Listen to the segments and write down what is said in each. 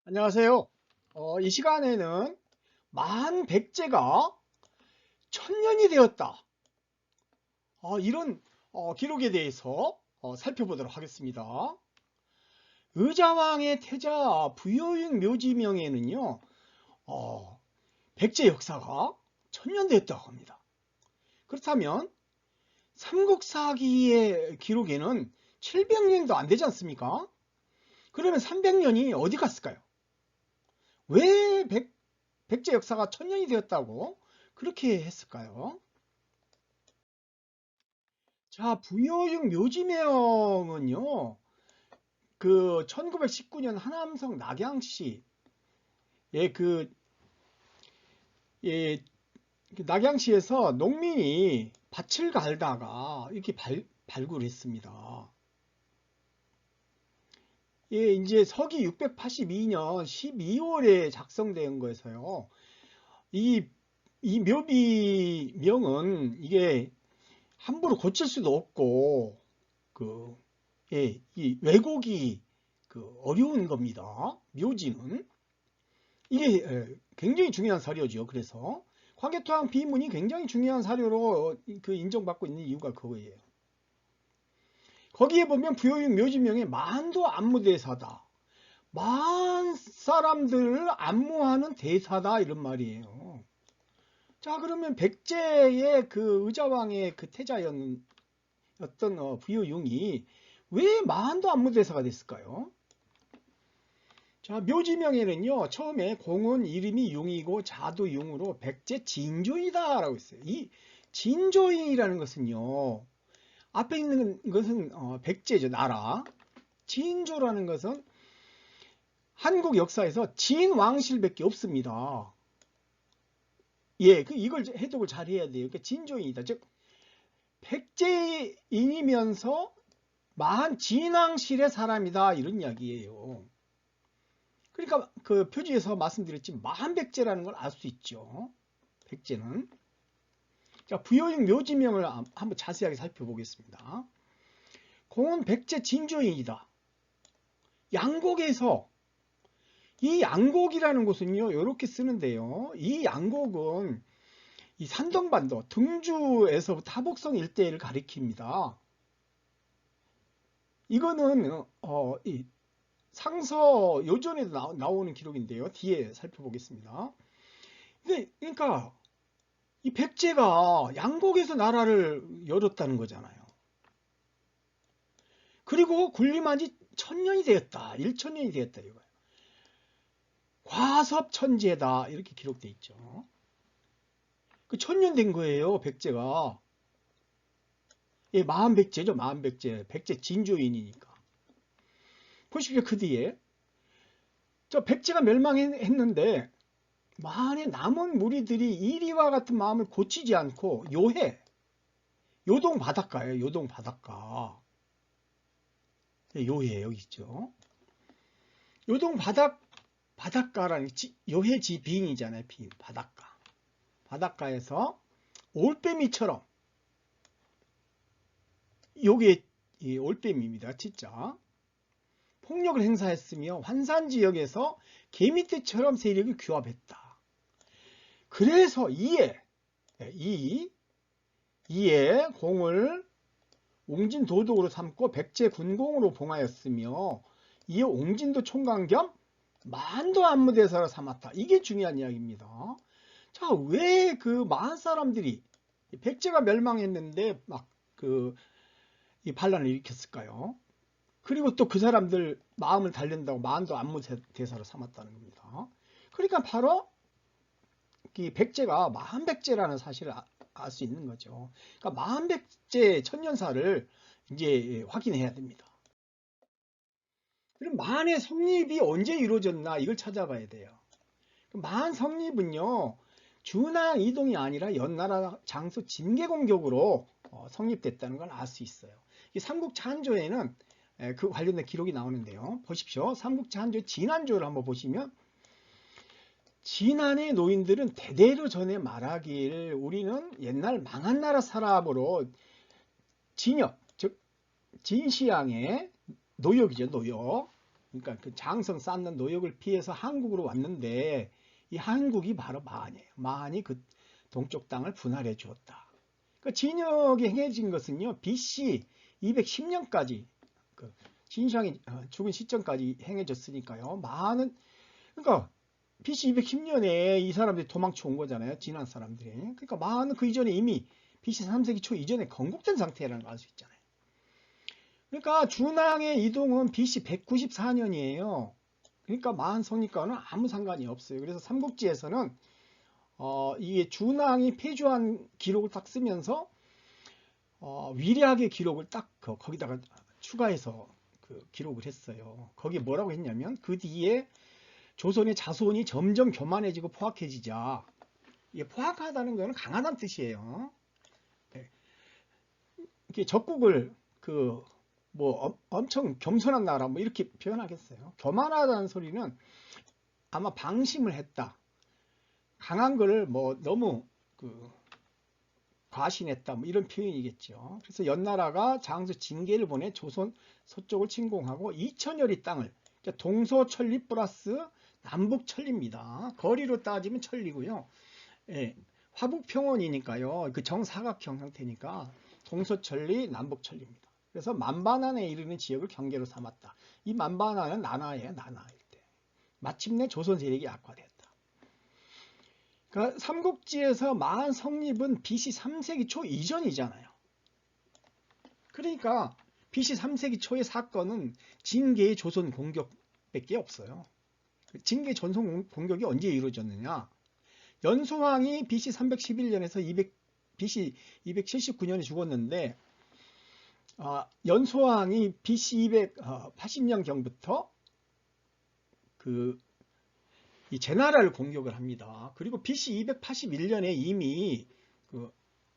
안녕하세요. 이 시간에는 만 백제가 천년이 되었다. 이런 기록에 대해서 살펴보도록 하겠습니다. 의자왕의 태자 부여윤 묘지명에는요, 백제 역사가 천년 되었다고 합니다. 그렇다면 삼국사기의 기록에는 700년도 안 되지 않습니까? 그러면 300년이 어디 갔을까요? 왜 백제 역사가 천년이 되었다고 그렇게 했을까요? 자, 부여육 묘지명은요, 그 1919년 하남성 낙양시에 그, 예, 그 낙양시에서 농민이 밭을 갈다가 이렇게 발굴했습니다. 예, 이제 서기 682년 12월에 작성된 거에서요. 이, 이 묘비명은 이게 함부로 고칠 수도 없고, 그, 예, 이 왜곡이 어려운 겁니다. 묘지는. 이게 굉장히 중요한 사료죠. 그래서 화개토항 비문이 굉장히 중요한 사료로 인정받고 있는 이유가 그거예요. 거기에 보면 부여육 묘지명에 만도 안무대사다. 만 사람들을 안무하는 대사다 이런 말이에요. 자, 그러면 백제의 그 의자왕의 그 태자였던 부여용이 왜 만도 안무대사가 됐을까요? 자, 묘지명에는요, 처음에 공은 이름이 용이고 자도 용으로 백제 진조이다라고 했어요. 이 진조이라는 것은요, 앞에 있는 것은 백제죠, 나라. 진조라는 것은 한국 역사에서 진왕실밖에 없습니다. 예, 이걸 해독을 잘 해야 돼요. 그러니까 진조인이다. 즉, 백제인이면서 만 진왕실의 사람이다. 이런 이야기예요. 그러니까 그 표지에서 말씀드렸지 만백제라는 걸 알 수 있죠. 백제는. 자, 부여인 묘지명을 한번 자세하게 살펴보겠습니다. 공은 백제 진조인이다. 양곡에서 이 양곡이라는 곳은요, 이렇게 쓰는데요. 이 양곡은 이 산동반도 등주에서부터 하복성 일대를 가리킵니다. 이거는 이 상서 요전에도 나오는 기록인데요. 뒤에 살펴보겠습니다. 그러니까 이 백제가 양곡에서 나라를 열었다는 거잖아요. 그리고 군림한 지 천년이 되었다. 1천년이 되었다 이거예요. 과섭천제다 이렇게 기록돼 있죠. 그 천년 된 거예요. 백제가. 예, 마흔백제죠. 마흔백제. 백제 진조인이니까. 보십시오. 그 뒤에 저 백제가 멸망했는데 만에 남은 무리들이 이리와 같은 마음을 고치지 않고 요동 바닷가예요. 요동 바닷가. 요해 여기 있죠. 요동 바닷가라는 요해지 빙이잖아요. 빙 바닷가. 바닷가에서 올빼미처럼 요게 이 올빼미입니다. 진짜 폭력을 행사했으며 환산 지역에서 개미떼처럼 세력을 규합했다. 그래서 이에 공을 옹진도독으로 삼고 백제 군공으로 봉하였으며 이에 옹진도 총강 겸 만도 안무대사로 삼았다. 이게 중요한 이야기입니다. 자, 왜 그 많은 사람들이 백제가 멸망했는데 막 이 반란을 일으켰을까요? 그리고 또 그 사람들 마음을 달랜다고 만도 안무대사로 삼았다는 겁니다. 그러니까 바로 이 백제가 만백제라는 사실을 알 수 있는 거죠. 그러니까 만백제 천년사를 이제 확인해야 됩니다. 그럼 만의 성립이 언제 이루어졌나 이걸 찾아봐야 돼요. 만 성립은요, 준항 이동이 아니라 연나라 장수 진계공격으로 성립됐다는 걸 알 수 있어요. 이 삼국찬조에는 그 관련된 기록이 나오는데요. 보십시오. 삼국찬조 진안조를 한번 보시면 진안의 노인들은 대대로 전해 말하길 우리는 옛날 망한 나라 사람으로 진역, 즉 진시황의 노역이죠. 노역. 그러니까 그 장성 쌓는 노역을 피해서 한국으로 왔는데 이 한국이 바로 마한이에요. 마한이 그 동쪽 땅을 분할해 주었다. 그 진역이 행해진 것은요, BC 210년까지 그 진시황이 죽은 시점까지 행해졌으니까요. 마한은 그러니까 BC 210년에 이 사람들이 도망쳐 온 거잖아요. 진한 사람들이. 그러니까 마한은 그 이전에 이미 BC 3세기 초 이전에 건국된 상태라는 걸 알 수 있잖아요. 그러니까 준왕의 이동은 BC 194년이에요. 그러니까 마한 성립과는 아무 상관이 없어요. 그래서 삼국지에서는 이게 준왕이 폐주한 기록을 딱 쓰면서 위략의 기록을 딱 거기다가 추가해서 그 기록을 했어요. 거기에 뭐라고 했냐면 그 뒤에 조선의 자손이 점점 교만해지고 포악해지자. 이게 포악하다는 것은 강하다는 뜻이에요. 이렇게 적국을 엄청 겸손한 나라 뭐 이렇게 표현하겠어요. 교만하다는 소리는 아마 방심을 했다. 강한 거를 뭐 너무 과신했다. 뭐 이런 표현이겠죠. 그래서 연나라가 장수 징계를 보내 조선 서쪽을 침공하고 2000여리 땅을 동서천리 플러스 남북천리입니다. 거리로 따지면 천리고요. 예, 화북평원이니까요. 그 정사각형 형태니까 동서천리 남북천리입니다. 그래서 만반안에 이르는 지역을 경계로 삼았다. 이 만반안은 나나예요. 나나일 때. 마침내 조선 세력이 악화됐다. 그러니까 삼국지에서 마한 성립은 BC 3세기 초 이전이잖아요. 그러니까 BC 3세기 초의 사건은 징계의 조선 공격밖에 없어요. 징계 전송 공격이 언제 이루어졌느냐? 연소왕이 BC 311년에서 BC 279년에 죽었는데 연소왕이 BC 280년경부터 이 제나라를 공격을 합니다. 그리고 BC 281년에 이미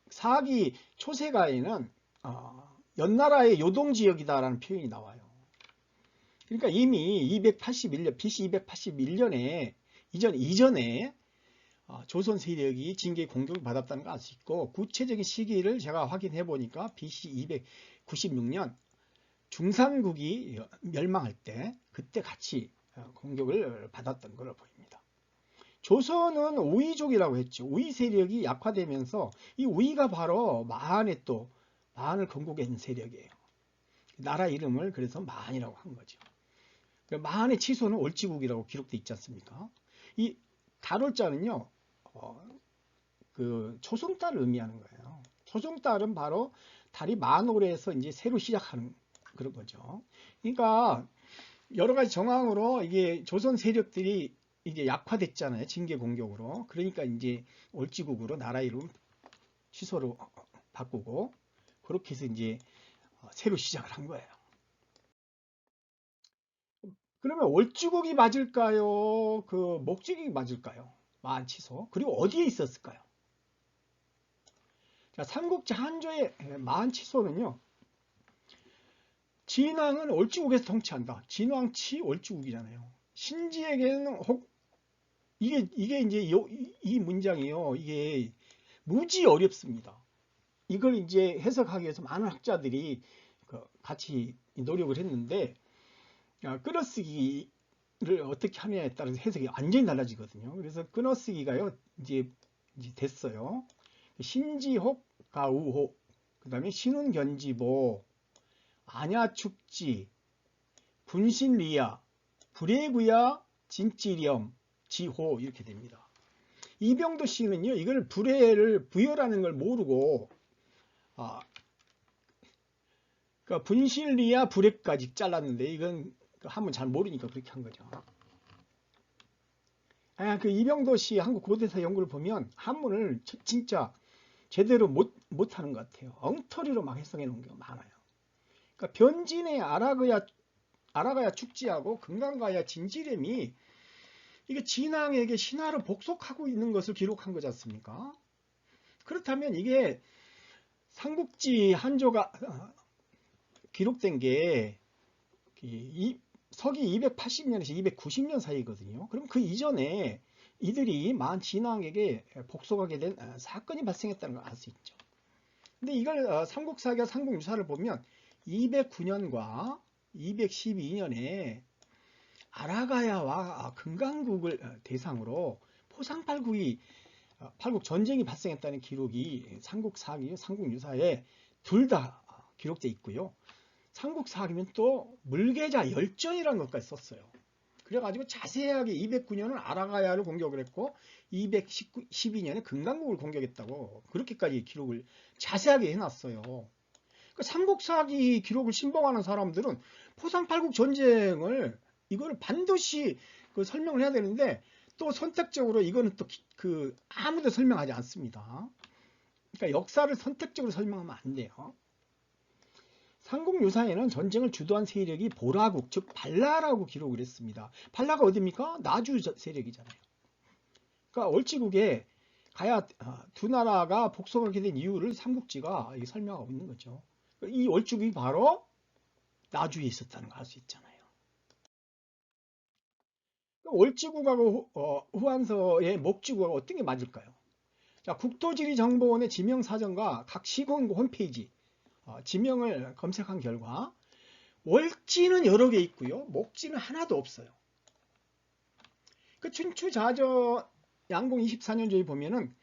사기 초세가에는 연나라의 요동지역이다라는 표현이 나와요. 그러니까 이미 281년, BC 281년에 이전에 조선 세력이 징계 공격을 받았다는 걸 알 수 있고, 구체적인 시기를 제가 확인해 보니까 BC 296년 중산국이 멸망할 때 그때 같이 공격을 받았던 걸로 보입니다. 조선은 우이족이라고 했죠. 우이 세력이 약화되면서 이 우이가 바로 마한을 건국한 세력이에요. 나라 이름을 그래서 마한이라고 한 거죠. 마한의 치소는 올지국이라고 기록되어 있지 않습니까? 이 달월자는요, 초승달을 의미하는 거예요. 초승달은 바로 달이 만월에서 이제 새로 시작하는 그런 거죠. 그러니까 여러 가지 정황으로 이게 조선 세력들이 이제 약화됐잖아요. 징계 공격으로. 그러니까 이제 올지국으로 나라 이름 취소로 바꾸고 그렇게 해서 이제 새로 시작을 한 거예요. 그러면 올지국이 맞을까요? 목지국이 맞을까요? 마한 취소. 그리고 어디에 있었을까요? 자, 삼국지 한조의 마한 취소는요. 진왕은 올지국에서 통치한다. 진왕치 올지국이잖아요. 신지에게는 이게 이제 이 문장이요. 이게 무지 어렵습니다. 이걸 이제 해석하기 위해서 많은 학자들이 같이 노력을 했는데 끌어쓰기를 어떻게 하느냐에 따라서 해석이 완전히 달라지거든요. 그래서 끌어쓰기가요 이제 됐어요. 신지혹 가우혹, 그 다음에 신운견지보, 안야축지, 분신리야, 불해구야, 진찌렴, 지호 이렇게 됩니다. 이병도 씨는요 이걸 불해를 부여라는 걸 모르고 그러니까 분신리야 불해까지 잘랐는데 이건 한번 잘 모르니까 그렇게 한 거죠. 그 이병도 씨 한국 고대사 연구를 보면 한문을 진짜 제대로 못하는 것 같아요. 엉터리로 막 해석해 놓은 경우가 많아요. 그러니까 변진의 아라가야 축지하고 금강가야 진지렘이 이게 진왕에게 신하를 복속하고 있는 것을 기록한 거지 않습니까? 그렇다면 이게 삼국지 한조가 기록된 게 서기 280년에서 290년 사이거든요. 그럼 그 이전에 이들이 마한 진왕에게 복속하게 된 사건이 발생했다는 걸 알 수 있죠. 근데 이걸 삼국사기와 삼국유사를 보면 209년과 212년에 아라가야와 금강국을 대상으로 포상팔국이 팔국 전쟁이 발생했다는 기록이 삼국사기, 삼국유사에 둘 다 기록되어 있고요. 삼국사기는 또 물계자 열전이라는 것까지 썼어요. 그래가지고 자세하게 209년은 아라가야를 공격을 했고 212년에 금강국을 공격했다고 그렇게까지 기록을 자세하게 해놨어요. 그러니까 삼국사기 기록을 신봉하는 사람들은 포상팔국 전쟁을 이거를 반드시 설명을 해야 되는데 또 선택적으로 이거는 또 아무도 설명하지 않습니다. 그러니까 역사를 선택적으로 설명하면 안 돼요. 삼국유사에는 전쟁을 주도한 세력이 보라국, 즉 발라라고 기록을 했습니다. 발라가 어디입니까? 나주 세력이잖아요. 그러니까 월지국에 가야 두 나라가 복속하게 된 이유를 삼국지가 설명하고 있는 거죠. 이 월지국이 바로 나주에 있었다는 걸 알 수 있잖아요. 월지국하고 후한서의 목지국하고 어떤 게 맞을까요? 자, 국토지리정보원의 지명사전과 각 시군 홈페이지 지명을 검색한 결과 월지는 여러 개 있고요. 목지는 하나도 없어요. 그 춘추자저 양봉 24년조에 보면은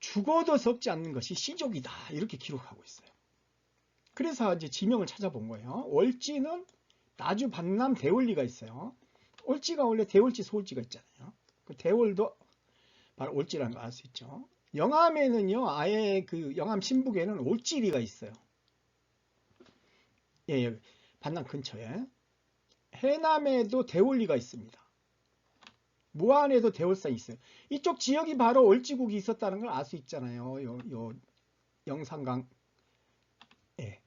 죽어도 썩지 않는 것이 시족이다 이렇게 기록하고 있어요. 그래서 이제 지명을 찾아본 거예요. 월지는 나주 반남 대월리가 있어요. 월지가 원래 대월지 소월지가 있잖아요. 그 대월도 바로 월지라는 걸 알 수 있죠. 영암에는요, 아예 그 영암 신북에는 올지리가 있어요. 예, 반남 근처에. 해남에도 대월리가 있습니다. 무안에도 대월산이 있어요. 이쪽 지역이 바로 월지국이 있었다는 걸 알 수 있잖아요. 요 영산강, 예,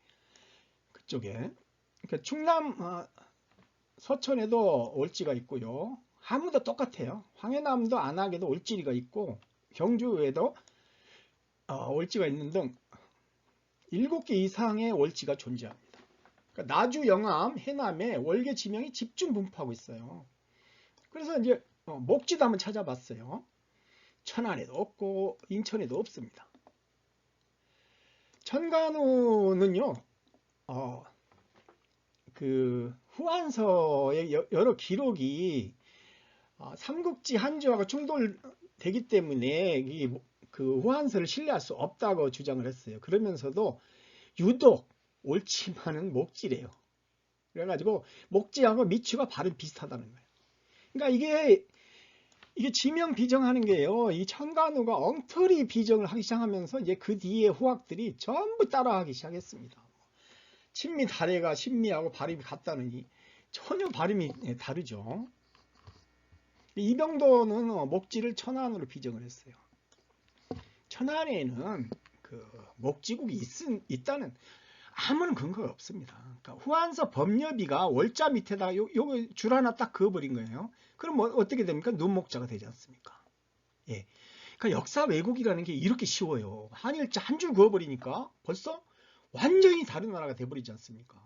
그쪽에. 그러니까 충남 서천에도 월지가 있고요. 하무도 똑같아요. 황해남도 안악에도 월지리가 있고 경주에도 월지가 있는 등 7개 이상의 월지가 존재합니다. 그러니까 나주, 영암, 해남에 월계 지명이 집중 분포하고 있어요. 그래서 이제 목지도 한번 찾아봤어요. 천안에도 없고 인천에도 없습니다. 천간호는요, 그 후한서의 여러 기록이 삼국지 한지하고 충돌되기 때문에 그 후한서를 신뢰할 수 없다고 주장을 했어요. 그러면서도 유독 옳지만은 목지래요. 그래가지고 목지하고 미추가 발음 비슷하다는 거예요. 그러니까 이게 지명 비정하는 게요. 이 천간우가 엉터리 비정을 하기 시작하면서 이제 그 뒤에 후학들이 전부 따라하기 시작했습니다. 친미 다래가 신미하고 발음이 같다느니 전혀 발음이 다르죠. 이병도는 목지를 천안으로 비정을 했어요. 천안에는 그 목지국이 있다는 아무런 근거가 없습니다. 그러니까 후한서 법여비가 월자 밑에다가 요거 줄 하나 딱 그어버린 거예요. 그럼 어떻게 됩니까? 눈목자가 되지 않습니까? 예. 그러니까 역사 왜곡이라는 게 이렇게 쉬워요. 한일자 한 줄 그어버리니까 벌써 완전히 다른 나라가 돼버리지 않습니까?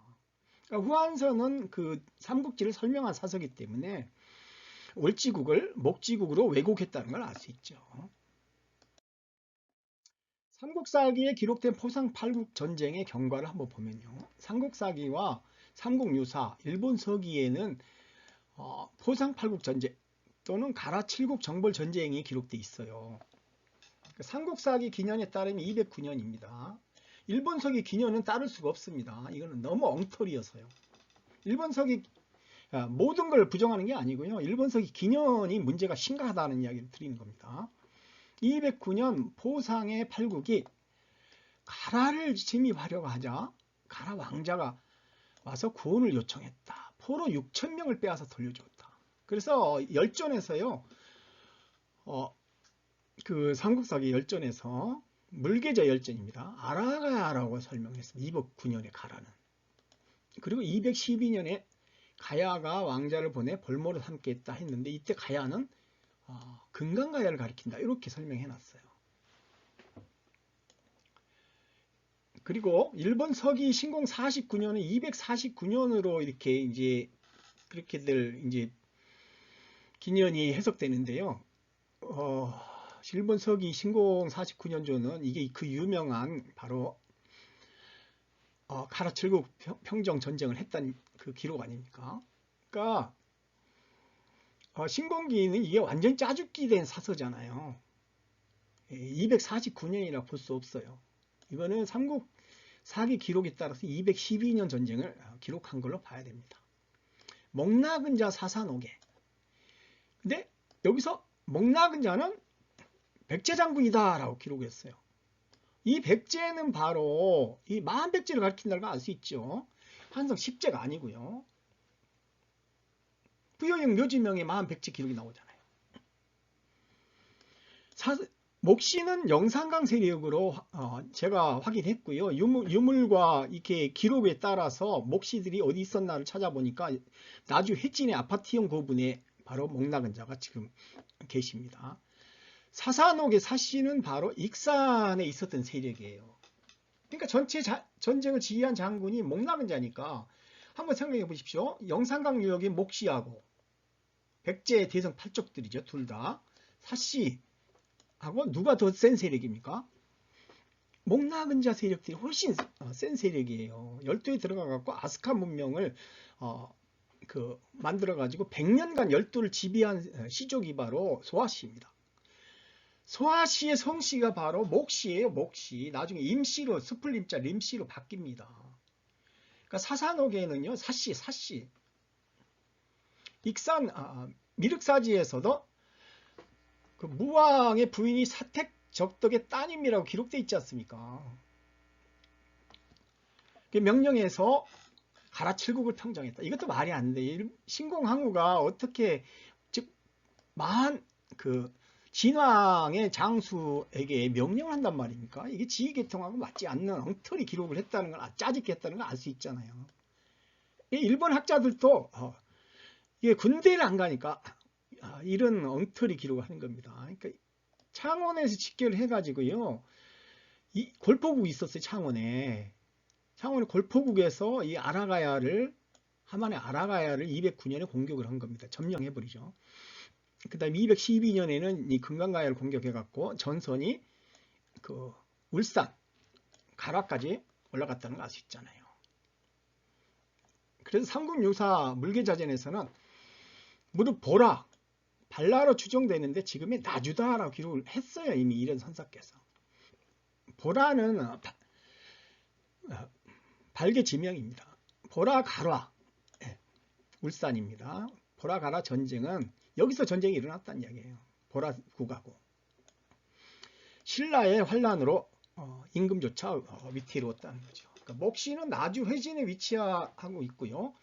그러니까 후한서는 그 삼국지를 설명한 사서기 때문에 월지국을 목지국으로 왜곡했다는 걸 알 수 있죠. 삼국사기에 기록된 포상팔국 전쟁의 경과를 한번 보면요. 삼국사기와 삼국유사, 일본서기에는 포상팔국 전쟁 또는 가라칠국 정벌 전쟁이 기록되어 있어요. 삼국사기 기년에 따르면 209년입니다. 일본서기 기년은 따를 수가 없습니다. 이거는 너무 엉터리여서요. 일본서기 모든 걸 부정하는 게 아니고요. 일본서기 기년이 문제가 심각하다는 이야기를 드리는 겁니다. 209년 포상의 팔국이 가라를 침입하려고 하자 가라 왕자가 와서 구원을 요청했다. 포로 6,000명을 빼앗아 돌려주었다. 그래서 열전에서요. 그 삼국사기 열전에서 물계자 열전입니다. 아라가야라고 설명했습니다. 209년에 가라는. 그리고 212년에 가야가 왕자를 보내 벌모를 삼겠다 했는데 이때 가야는 금강가야를 가리킨다 이렇게 설명해 놨어요. 그리고 일본 서기 신공 49년은 249년으로 이렇게 이제 그렇게들 이제 기년이 해석되는데요. 일본 서기 신공 49년조는 이게 그 유명한 바로 가라칠국 평정 전쟁을 했다는 그 기록 아닙니까? 그러니까 신공기는 이게 완전 짜죽기 된 사서잖아요. 249년이라 볼 수 없어요. 이거는 삼국 사기 기록에 따라서 212년 전쟁을 기록한 걸로 봐야 됩니다. 목나근 자 사산오개. 근데 여기서 목나근 자는 백제 장군이다 라고 기록했어요. 이 백제는 바로 이 만백제를 가리킨다는 걸 알 수 있죠. 한성 10제가 아니고요. 부여영 묘지명에 만백제 기록이 나오잖아요. 목씨는 영산강 세력으로 제가 확인했고요. 유물과 이렇게 기록에 따라서 목씨들이 어디 있었나를 찾아보니까 나주 해진의 아파트형 고분에 바로 목나근 자가 지금 계십니다. 사산옥의 사씨는 바로 익산에 있었던 세력이에요. 그러니까 전체 전쟁을 지휘한 장군이 목나근 자니까 한번 생각해 보십시오. 영산강 유역의 목씨하고 백제 대성 팔족들이죠. 둘 다 사씨하고 누가 더 센 세력입니까? 목나근 자 세력들이 훨씬 센 세력이에요. 열도에 들어가 갖고 아스카 문명을 만들어 가지고 100년간 열도를 지배한 시족이 바로 소아씨입니다. 소아씨의 성씨가 바로 목씨예요. 목씨. 나중에 임씨로 스플림자 림씨로 바뀝니다. 그러니까 사산옥에는요. 사씨. 익산 미륵사지에서도 그 무왕의 부인이 사택 적덕의 따님이라고 기록되어 있지 않습니까? 명령해서 가라 칠국을 평정했다. 이것도 말이 안 돼. 신공항우가 어떻게 즉 진왕의 장수에게 명령을 한단 말입니까? 이게 지휘계통하고 맞지 않는 엉터리 기록을 했다는 걸 짜집게 했다는 걸 알 수 있잖아요. 일본 학자들도 이게 군대를 안 가니까 이런 엉터리 기록을 하는 겁니다. 그러니까 창원에서 직결을 해가지고요. 이 골포국이 있었어요. 창원에 골포국에서 이 하만의 아라가야를 209년에 공격을 한 겁니다. 점령해버리죠. 그 다음에 212년에는 이 금강가야를 공격해갖고 전선이 울산, 가락까지 올라갔다는 걸 알 수 있잖아요. 그래서 삼국유사 물계자전에서는 무릇 보라, 발라로 추정되는데 지금의 나주다라고 기록을 했어요. 이미 이런 선사께서. 보라는 발개 지명입니다. 보라가라, 울산입니다. 보라가라 전쟁은 여기서 전쟁이 일어났다는 이야기예요. 보라국하고. 신라의 환란으로 임금조차 위태로웠다는 거죠. 그러니까 목씨는 나주 회진에 위치하고 있고요.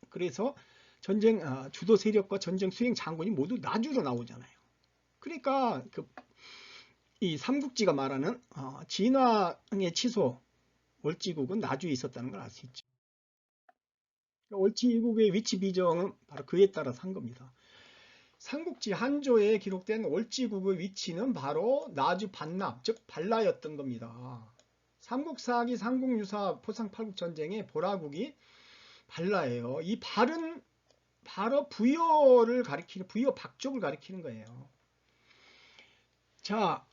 그래서 전쟁 주도 세력과 전쟁 수행 장군이 모두 나주로 나오잖아요. 그러니까 이 삼국지가 말하는 진왕의 치소 월지국은 나주에 있었다는 걸 알 수 있죠. 월지국의 위치 비정은 바로 그에 따라서 한 겁니다. 삼국지 한조에 기록된 월지국의 위치는 바로 나주 반남, 즉 발라였던 겁니다. 삼국사기, 삼국유사, 포상팔국전쟁의 보라국이 발라예요. 이 발은 바로 부여를 가리키는, 부여 박족을 가리키는 거예요. 자,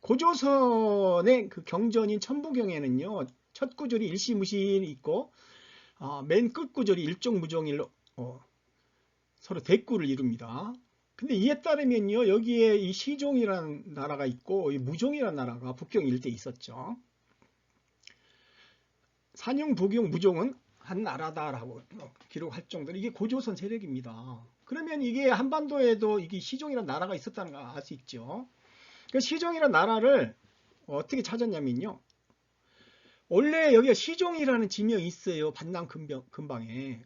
고조선의 경전인 천부경에는요, 첫 구절이 일시무실이 있고, 맨 끝 구절이 일종무종일로 서로 대꾸를 이룹니다. 근데 이에 따르면요, 여기에 이 시종이라는 나라가 있고, 이 무종이라는 나라가 북경 일대에 있었죠. 산용, 북용, 무종은 한 나라다라고 기록할 정도로 이게 고조선 세력입니다. 그러면 이게 한반도에도 이게 시종이라는 나라가 있었다는 걸 알 수 있죠. 그 시종이라는 나라를 어떻게 찾았냐면요. 원래 여기가 시종이라는 지명이 있어요. 반남 근방에.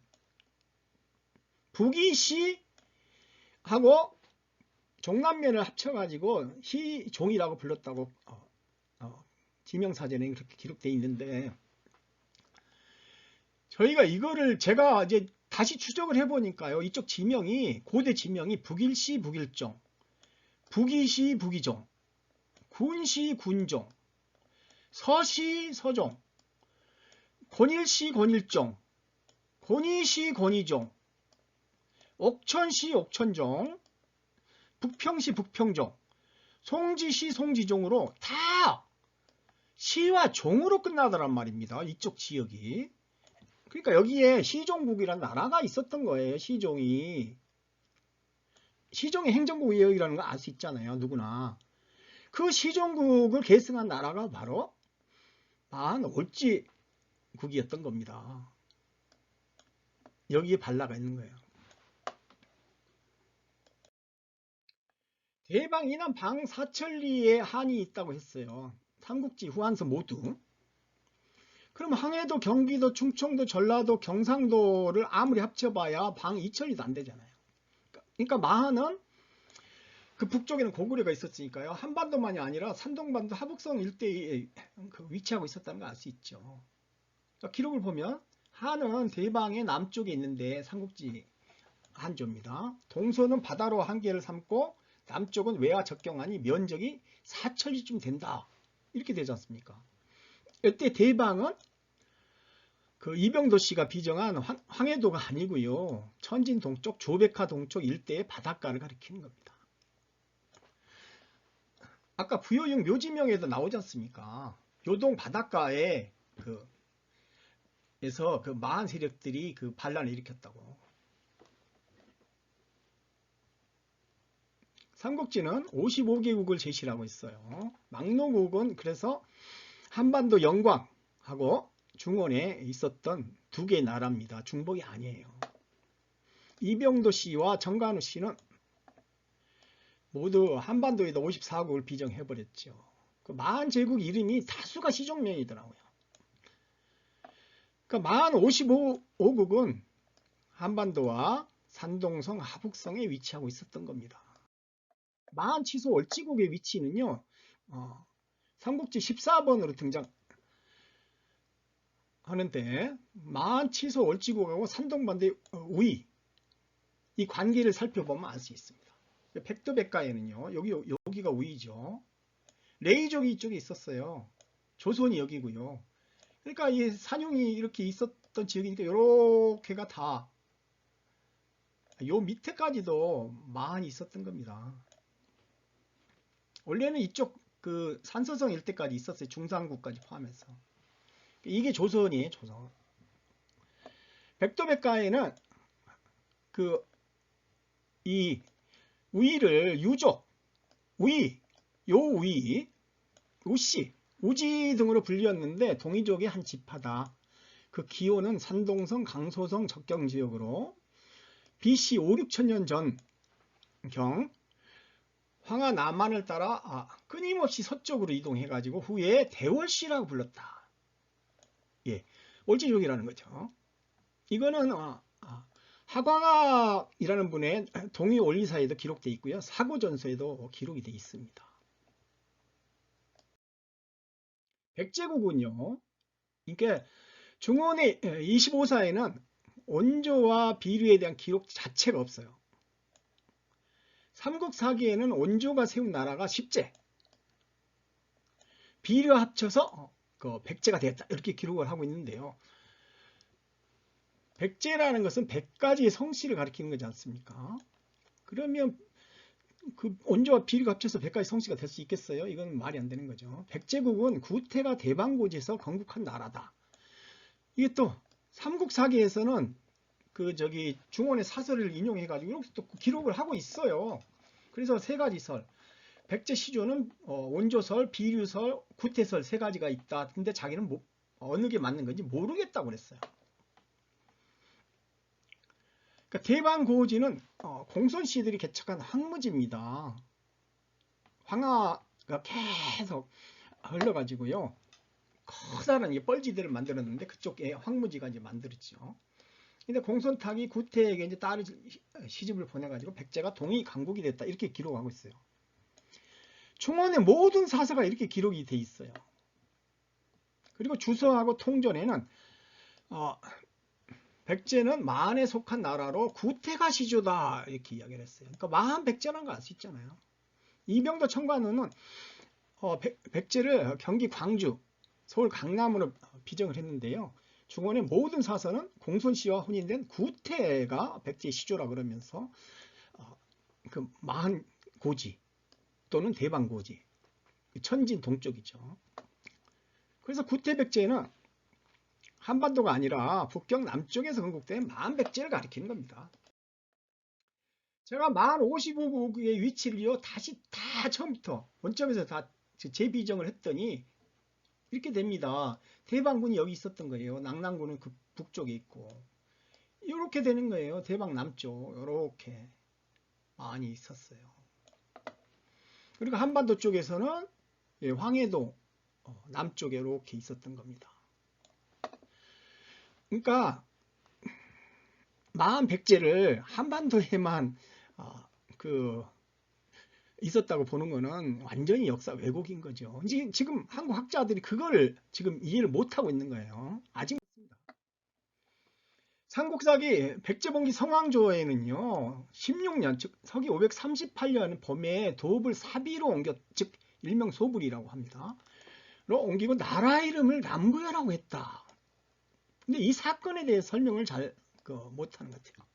북이시하고 종남면을 합쳐가지고 시종이라고 불렀다고 지명사전에 그렇게 기록되어 있는데, 저희가 이거를 제가 이제 다시 추적을 해보니까요. 이쪽 지명이, 고대 지명이 북일시 북일종, 북이시 북이종, 군시 군종, 서시 서종, 권일시 권일종, 권이시 권이종, 옥천시 옥천종, 북평시 북평종, 송지시 송지종으로 다 시와 종으로 끝나더란 말입니다. 이쪽 지역이. 그러니까 여기에 시종국이라는 나라가 있었던 거예요. 시종이. 시종의 행정국 외역이라는 거 알 수 있잖아요. 누구나. 그 시종국을 계승한 나라가 바로 만올지국이었던 겁니다. 여기에 발라가 있는 거예요. 대방 이남 방사천리에 한이 있다고 했어요. 삼국지 후한서 모두. 그럼 항해도, 경기도, 충청도, 전라도, 경상도를 아무리 합쳐봐야 방 2천리도 안 되잖아요. 그러니까 마한은 그 북쪽에는 고구려가 있었으니까요. 한반도만이 아니라 산동반도 하북성 일대에 위치하고 있었다는 걸 알 수 있죠. 그러니까 기록을 보면 한은 대방의 남쪽에 있는데 삼국지 한조입니다. 동서는 바다로 한계를 삼고 남쪽은 외와 접경하니 면적이 4천리쯤 된다. 이렇게 되지 않습니까? 이때 대방은 그 이병도 씨가 비정한 황해도가 아니고요. 천진 동쪽, 조백화 동쪽 일대의 바닷가를 가리키는 겁니다. 아까 부여용 묘지명에도 나오지 않습니까? 요동 바닷가에 에서 그 마한 세력들이 그 반란을 일으켰다고. 삼국지는 55개국을 제시를 하고 있어요. 막노국은 그래서 한반도 영광하고 중원에 있었던 두 개의 나라입니다. 중복이 아니에요. 이병도 씨와 정관우 씨는 모두 한반도에다 54국을 비정해버렸죠. 그 마한 제국 이름이 다수가 시종명이더라고요. 그러니까 마한 55국은 한반도와 산동성, 하북성에 위치하고 있었던 겁니다. 마한 치소 월지국의 위치는요, 삼국지 14번으로 등장하는데, 마한 치소 월지국하고 산동반도의 우위, 이 관계를 살펴보면 알 수 있습니다. 백도백가에는요, 여기가 우위죠. 레이족이 이쪽에 있었어요. 조선이 여기고요. 그러니까 이 산용이 이렇게 있었던 지역이니까 이렇게가 다 요 밑에까지도 마한이 있었던 겁니다. 원래는 이쪽 그 산서성 일대까지 있었어요. 중산국까지 포함해서. 이게 조선이에요. 조선. 백도백가에는 이 우위를 유족, 우위, 요 우위, 우씨, 우지 등으로 불렸는데 동이족의 한 지파다. 그 기호는 산동성, 강소성 접경지역으로 BC 5, 6천년 전경 황하 남한을 따라 끊임없이 서쪽으로 이동해가지고 후에 대월씨라고 불렀다. 예, 월지족이라는 거죠. 이거는 하광학이라는 분의 동의원리사에도 기록되어 있고요. 사고전서에도 기록이 되어 있습니다. 백제국은요. 그러니까 중원의 25사에는 원조와 비류에 대한 기록 자체가 없어요. 삼국사기에는 원조가 세운 나라가 10제, 비류 합쳐서 백제가 되었다. 이렇게 기록을 하고 있는데요. 백제라는 것은 100가지의 성씨를 가리키는 거지 않습니까? 그러면 그 원조와 비류가 합쳐서 100가지 성씨가 될 수 있겠어요? 이건 말이 안 되는 거죠. 백제국은 구태가 대방고지에서 건국한 나라다. 이게 또 삼국사기에서는 중원의 사설을 인용해 가지고 이렇게 또 기록을 하고 있어요. 그래서 세 가지 설, 백제시조는 원조설, 비류설, 구태설 세 가지가 있다. 근데 자기는 어느 게 맞는 건지 모르겠다고 그랬어요. 그러니까 대방고지는 공손씨들이 개척한 황무지입니다. 황하가 계속 흘러가지고요. 커다란 뻘지대를 만들었는데 그쪽에 황무지가 이제 만들었죠. 근데 공손탁이 구태에게 이제 딸을 시집을 보내가지고 백제가 동이 강국이 됐다. 이렇게 기록하고 있어요. 충원의 모든 사서가 이렇게 기록이 돼 있어요. 그리고 주서하고 통전에는 백제는 만에 속한 나라로 구태가 시조다 이렇게 이야기를 했어요. 그러니까 만 백제라는 거 알 수 있잖아요. 이병도 청관우는 백제를 경기 광주, 서울 강남으로 비정을 했는데요. 중원의 모든 사서는 공손씨와 혼인된 구태가 백제의 시조라 그러면서 그 만고지 또는 대방고지, 천진 동쪽이죠. 그래서 구태백제는 한반도가 아니라 북경 남쪽에서 건국된 만백제를 가리키는 겁니다. 제가 만 55국의 위치를요 다시 다 처음부터 원점에서 다 재비정을 했더니 이렇게 됩니다. 대방군이 여기 있었던 거예요. 낙랑군은 그 북쪽에 있고 이렇게 되는 거예요. 대방 남쪽 이렇게 많이 있었어요. 그리고 한반도 쪽에서는 황해도 남쪽에 이렇게 있었던 겁니다. 그러니까 마한 백제를 한반도에만 있었다고 보는 거는 완전히 역사 왜곡인 거죠. 지금 한국 학자들이 그걸 지금 이해를 못하고 있는 거예요. 아직 못습니다. 삼국사기 백제봉기 성왕조에는요 16년 즉 서기 538년 봄에 도읍을 사비로 옮겼 즉 일명 소불이라고 합니다. 로 옮기고 나라 이름을 남부여라고 했다. 근데 이 사건에 대해 설명을 잘 못하는 것 같아요.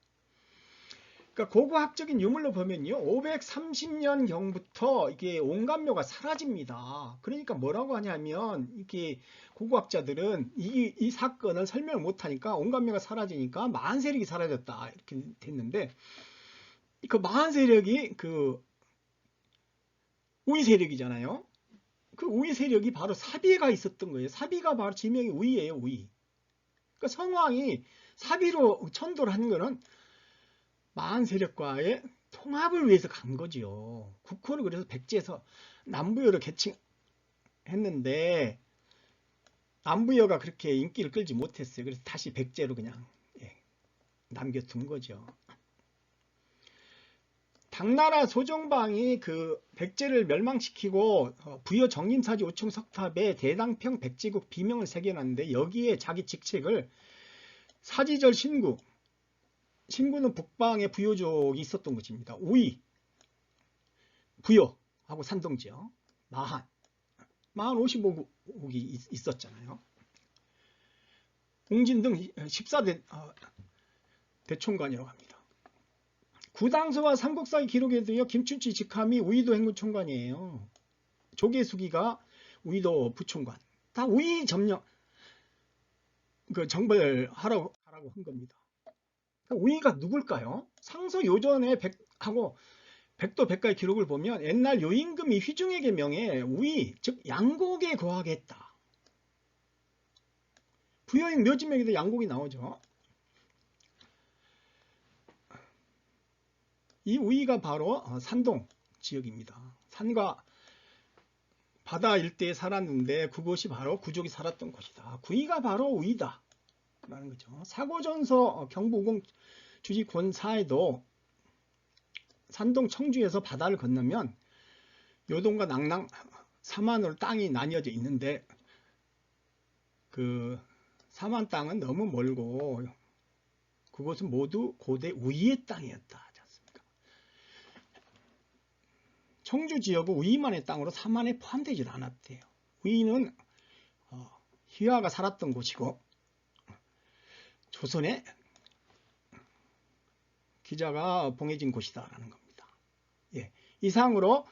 그러니까 고고학적인 유물로 보면요 530년경부터 이게 온감묘가 사라집니다. 그러니까 뭐라고 하냐면 이게 고고학자들은 이 사건을 설명을 못하니까 온감묘가 사라지니까 마한 세력이 사라졌다 이렇게 됐는데 그 마한 세력이 그 우위 세력이잖아요. 그 우위 세력이 바로 사비가 있었던 거예요. 사비가 바로 지명이 우위예요. 우위. 그러니까 성왕이 사비로 천도를 한 거는 마한 세력과의 통합을 위해서 간 거죠. 국호를 그래서 백제에서 남부여로 개칭했는데 남부여가 그렇게 인기를 끌지 못했어요. 그래서 다시 백제로 그냥 남겨둔 거죠. 당나라 소정방이 그 백제를 멸망시키고 부여 정림사지 오총 석탑에 대당평 백제국 비명을 새겨놨는데 여기에 자기 직책을 사지절 신구는 북방에 부여족이 있었던 것입니다. 우이, 부여하고 산동지역, 마한 55국이 있었잖아요. 웅진 등 14대 대총관이라고 합니다. 구당서와 삼국사의 기록에도요 김춘치 직함이 우이도 행군총관이에요. 조계수기가 우이도 부총관. 다 우이 점령 정벌하라고 한 겁니다. 우이가 누굴까요? 상서요전의 백도 백가의 기록을 보면 옛날 요임금이 휘중에게 명해 우이 즉 양곡에 거하게 했다. 부여인 묘지명에도 양곡이 나오죠. 이 우이가 바로 산동 지역입니다. 산과 바다 일대에 살았는데 그곳이 바로 구족이 살았던 곳이다. 구이가 바로 우이다 라는 거죠. 사고전서 경부우공 주지 권사에도 산동 청주에서 바다를 건너면 요동과 낙랑 삼안으로 땅이 나뉘어져 있는데 그 삼안 땅은 너무 멀고 그곳은 모두 고대 우이의 땅이었다 하지 않습니까? 청주 지역은 우이만의 땅으로 삼안에 포함되지 않았대요. 우이는 희화가 살았던 곳이고 조선의 기자가 봉해진 곳이다라는 겁니다. 예, 이상으로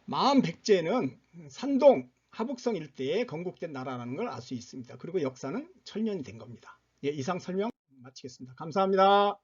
마한 백제는 산동 하북성 일대에 건국된 나라라는 걸 알 수 있습니다. 그리고 역사는 천년이 된 겁니다. 예, 이상 설명 마치겠습니다. 감사합니다.